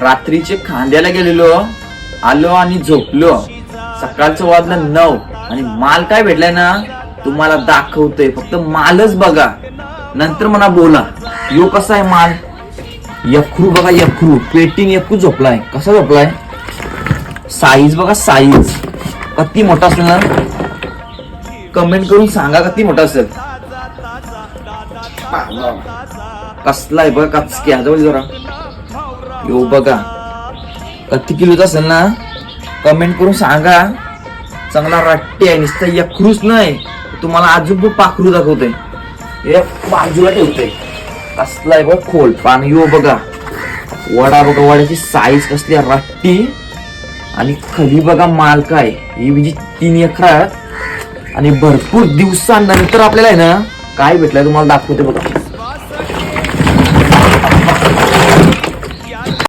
रात्रीचे खांद्याला गेलेलो, आलो आणि झोपलो. सकाळचं वाजलं 9 आणि माल काय भेटलाय ना तुम्हाला दाखवतोय. फक्त मालच बघा, नंतर म्हणा बोला. यो कसा आहे माल, यखरू बघा, यखरू पेटिंग यखरू झोपलाय. कसा झोपलाय, साईज बघा, साईज किती मोठा असेल ना, कमेंट करून सांगा किती मोठा असेल. कसला आहे बघा, कचक्या जवळ जरा. यो बघा किती किलोचा असेल ना, कमेंट करून सांगा. चांगला रट्टे आहे, नुसतं यखरूच नाही, तुम्हाला अजून पाखरू दाखवतोय. हे बाजूला ठेवतोय. कसला आहे बघ खोल पान. यो बघा वडा बघा, वड्याची साईज कसली रट्टी. आणि खाली बघा माल काय, ही म्हणजे 3 एकर आणि भरपूर दिवसानंतर आपल्याला आहे ना काय भेटलंय तुम्हाला दाखवते बघा.